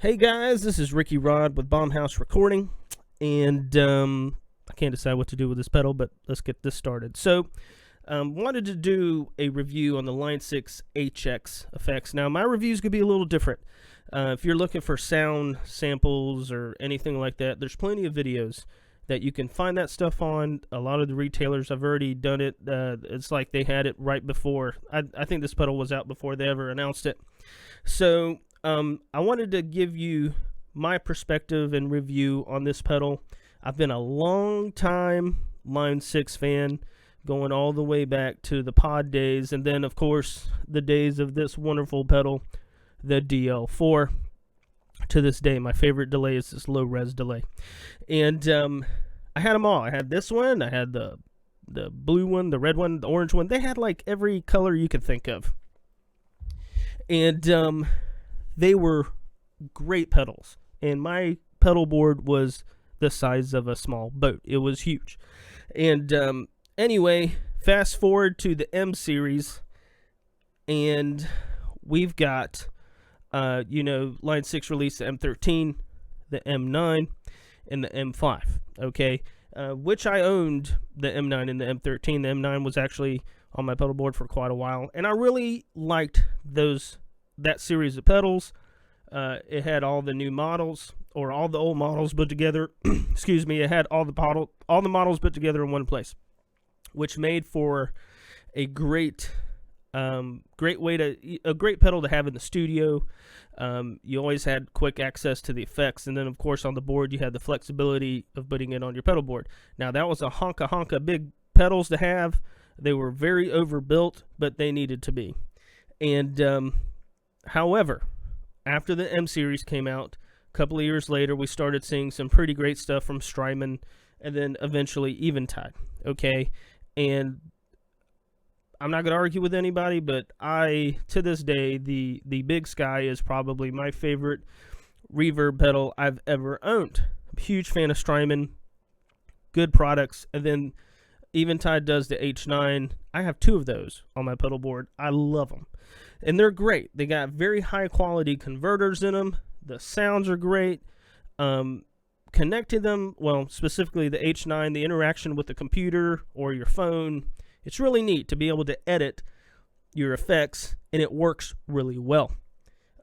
Hey guys, this is Ricky Rod with Bombhouse Recording, and I can't decide what to do with this pedal, but let's get this started. So, wanted to do a review on the Line 6 HX effects. Now, my reviews could be a little different. If you're looking for sound samples or anything like that, there's plenty of videos that you can find that stuff on. A lot of the retailers have already done it. It's like they had it right before. I think this pedal was out before they ever announced it. So, I wanted to give you my perspective and review on this pedal. I've been a long time Line 6 fan, going all the way back to the pod days, and then of course the days of this wonderful pedal, the DL4. To this day, my favorite delay is this low res delay. And I had them all. I had this one, I had the blue one, the red one, the orange one. They had like every color you could think of. And they were great pedals, and my pedal board was the size of a small boat. It was huge. And anyway, fast forward to the M series, and we've got Line 6 released the M13, the M9, and the M5. Okay, which I owned the M9 and the M13. The M9 was actually on my pedal board for quite a while, and I really liked that series of pedals. It had all the new models, or all the old models put together. Excuse me. It had all the models put together in one place, which made for a great pedal to have in the studio. You always had quick access to the effects, and then of course on the board you had the flexibility of putting it on your pedal board. Now that was a honka big pedals to have. They were very overbuilt, but they needed to be. And however, after the M series came out, a couple of years later, we started seeing some pretty great stuff from Strymon, and then eventually Eventide. Okay, and I'm not going to argue with anybody, but to this day, the Big Sky is probably my favorite reverb pedal I've ever owned. I'm a huge fan of Strymon, good products, and then Eventide does the H9. I have two of those on my pedal board. I love them, and they're great. They got very high quality converters in them. The sounds are great. Connecting them, well, specifically the H9, the interaction with the computer or your phone, it's really neat to be able to edit your effects, and it works really well.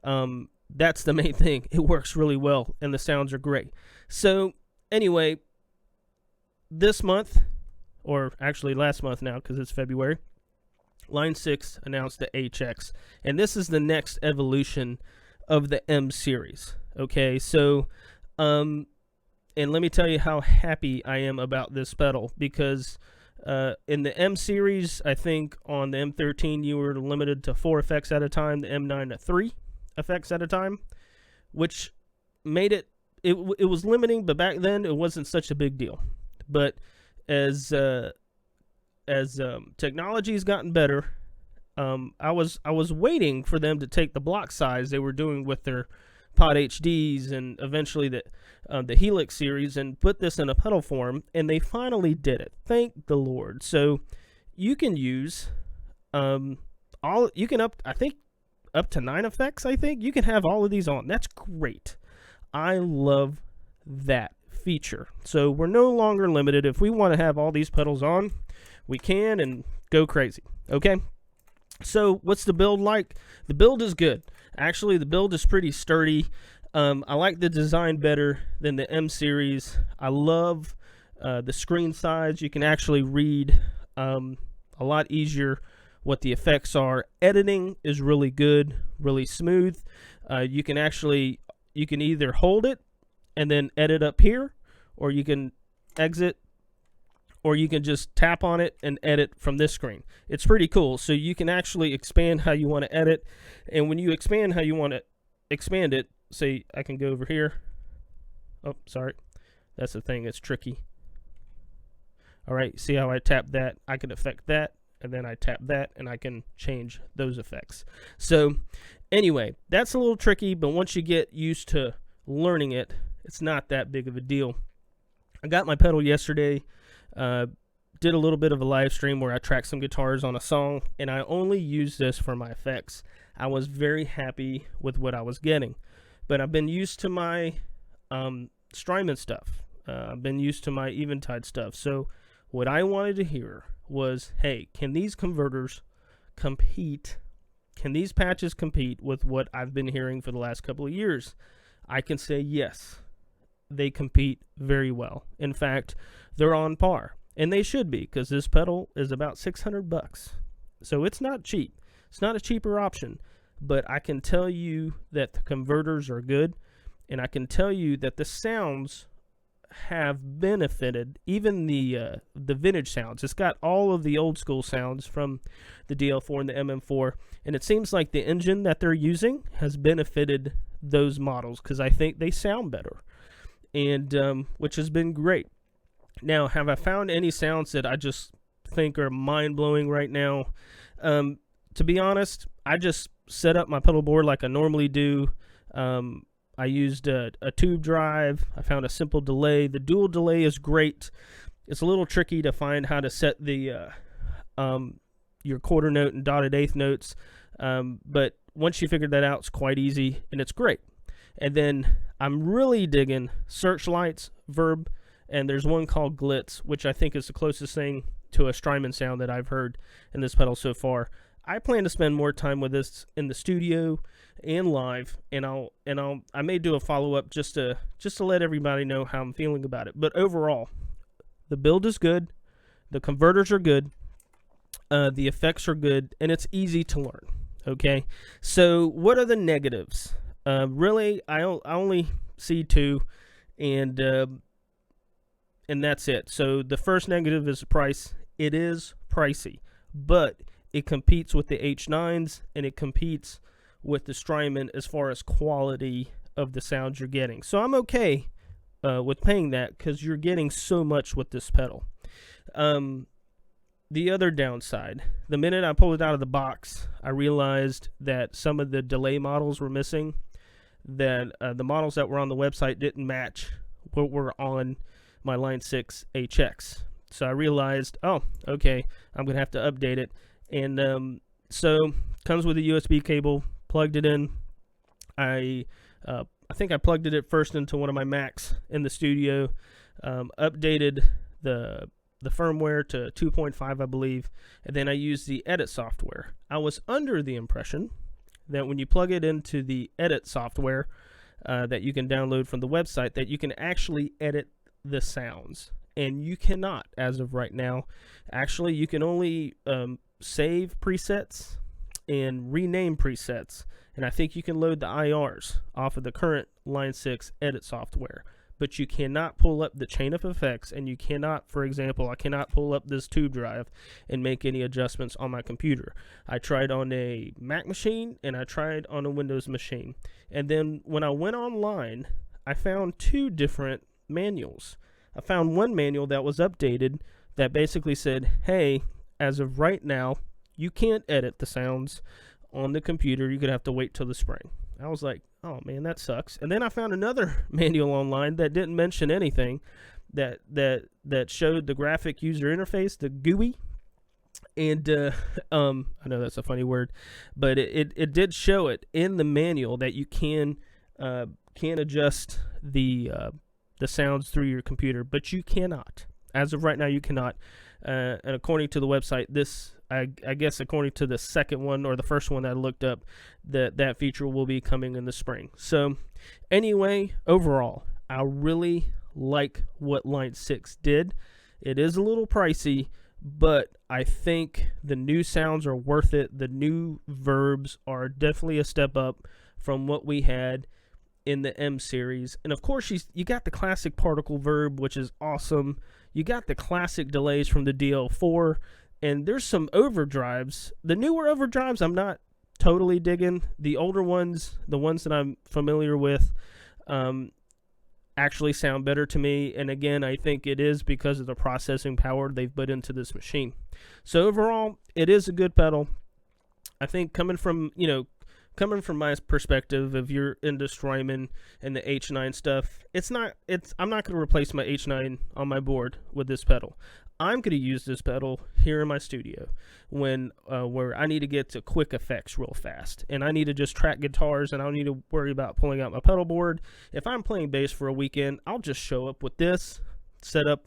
That's the main thing. It works really well, and the sounds are great. So anyway, this month, or actually last month now because it's February, Line 6 announced the HX, and this is the next evolution of the M series. Okay, so and let me tell you how happy I am about this pedal, because in the M series, I think on the M13 you were limited to 4 effects at a time, the M9 to 3 effects at a time, which made it was limiting, but back then it wasn't such a big deal. But as technology's gotten better, I was waiting for them to take the block size they were doing with their Pod HDs and eventually the Helix series and put this in a pedal form, and they finally did it. Thank the Lord. So you can use up to 9 effects. I think you can have all of these on. That's great. I love that feature. So we're no longer limited. If we want to have all these pedals on, we can, and go crazy. Okay, so what's the build like? The build is good. Actually, the build is pretty sturdy. I like the design better than the M series. I love the screen size. You can actually read a lot easier what the effects are. Editing is really good, really smooth. You can either hold it and then edit up here, or you can exit, or you can just tap on it and edit from this screen. It's pretty cool. So you can actually expand how you want to edit, and when you expand how you want to expand it, say I can go over here. Oh, sorry. That's the thing. It's tricky. All right, see how I tap that? I can affect that, and then I tap that, and I can change those effects. So anyway, that's a little tricky, but once you get used to learning it, it's not that big of a deal. I got my pedal yesterday, did a little bit of a live stream where I tracked some guitars on a song, and I only used this for my effects. I was very happy with what I was getting. But I've been used to my Strymon stuff. I've been used to my Eventide stuff. So what I wanted to hear was, hey, can these converters compete? Can these patches compete with what I've been hearing for the last couple of years? I can say yes, they compete very well. In fact, they're on par, and they should be, because this pedal is about $600. So it's not cheap. It's not a cheaper option, but I can tell you that the converters are good, and I can tell you that the sounds have benefited, even the vintage sounds. It's got all of the old school sounds from the DL4 and the MM4, and it seems like the engine that they're using has benefited those models, because I think they sound better, and which has been great. Now, have I found any sounds that I just think are mind-blowing right now? To be honest, I just set up my pedal board like I normally do. I used a tube drive. I found a simple delay. The dual delay is great. It's a little tricky to find how to set the your quarter note and dotted eighth notes, but once you figure that out, it's quite easy, and it's great. And then I'm really digging Searchlight's Verb, and there's one called Glitz, which I think is the closest thing to a Strymon sound that I've heard in this pedal so far. I plan to spend more time with this in the studio and live, and I may do a follow-up just to let everybody know how I'm feeling about it. But overall, the build is good, the converters are good, the effects are good, and it's easy to learn. Okay, so what are the negatives? Really, I only see two, and that's it. So the first negative is the price. It is pricey, but it competes with the H9s, and it competes with the Strymon as far as quality of the sounds you're getting. So I'm okay with paying that, because you're getting so much with this pedal. The other downside, the minute I pulled it out of the box, I realized that some of the delay models were missing, that the models that were on the website didn't match what were on my Line 6 HX. So I realized, oh, okay, I'm going to have to update it. And so comes with a USB cable, plugged it in. I think I plugged it at first into one of my Macs in the studio, updated the firmware to 2.5, I believe, and then I used the edit software. I was under the impression that when you plug it into the edit software that you can download from the website, that you can actually edit the sounds, and you cannot as of right now. Actually, you can only save presets and rename presets, and I think you can load the IRs off of the current Line 6 edit software, but you cannot pull up the chain of effects, and you cannot, for example, I cannot pull up this tube drive and make any adjustments on my computer. I tried on a Mac machine, and I tried on a Windows machine, and then when I went online, I found two different manuals. I found one manual that was updated that basically said, hey, as of right now, you can't edit the sounds on the computer. You're going to have to wait till the spring. I was like, oh man, that sucks. And then I found another manual online that didn't mention anything, that showed the graphic user interface, the GUI. And I know that's a funny word, but it did show it in the manual that you can adjust the sounds through your computer, but you cannot. As of right now, you cannot. And according to the website, I guess according to the second one or the first one that I looked up, that feature will be coming in the spring. So anyway, overall, I really like what Line 6 did. It is a little pricey, but I think the new sounds are worth it. The new verbs are definitely a step up from what we had in the M series. And of course, you got the classic particle verb, which is awesome. You got the classic delays from the DL4, and there's some overdrives. The newer overdrives I'm not totally digging. The older ones, the ones that I'm familiar with, actually sound better to me. And again, I think it is because of the processing power they've put into this machine. So overall, it is a good pedal. I think coming from, coming from my perspective, if you're into Strymon and the H9 stuff, I'm not going to replace my H9 on my board with this pedal. I'm going to use this pedal here in my studio when where I need to get to quick effects real fast, and I need to just track guitars, and I don't need to worry about pulling out my pedal board. If I'm playing bass for a weekend, I'll just show up with this, set up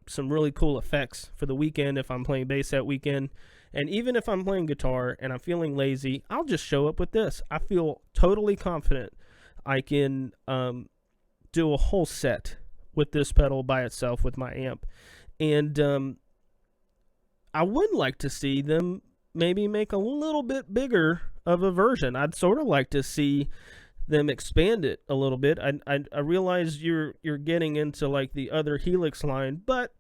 some really cool effects for the weekend if I'm playing bass that weekend. And even if I'm playing guitar and I'm feeling lazy, I'll just show up with this. I feel totally confident I can do a whole set with this pedal by itself with my amp. And I would like to see them maybe make a little bit bigger of a version. I'd sort of like to see them expand it a little bit. I realize you're getting into like the other Helix line, but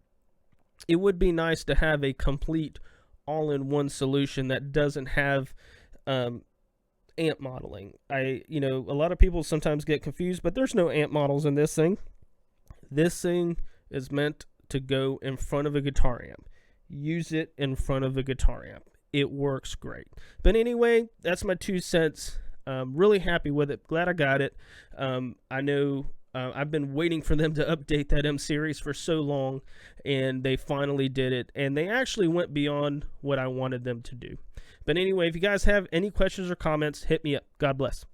it would be nice to have a complete all-in-one solution that doesn't have amp modeling. A lot of people sometimes get confused, but there's no amp models in this thing. This thing is meant to go in front of a guitar amp. Use it in front of a guitar amp. It works great. But anyway, that's my 2 cents. Really happy with it. Glad I got it. I know I've been waiting for them to update that M series for so long, and they finally did it, and they actually went beyond what I wanted them to do. But anyway, if you guys have any questions or comments, hit me up. God bless.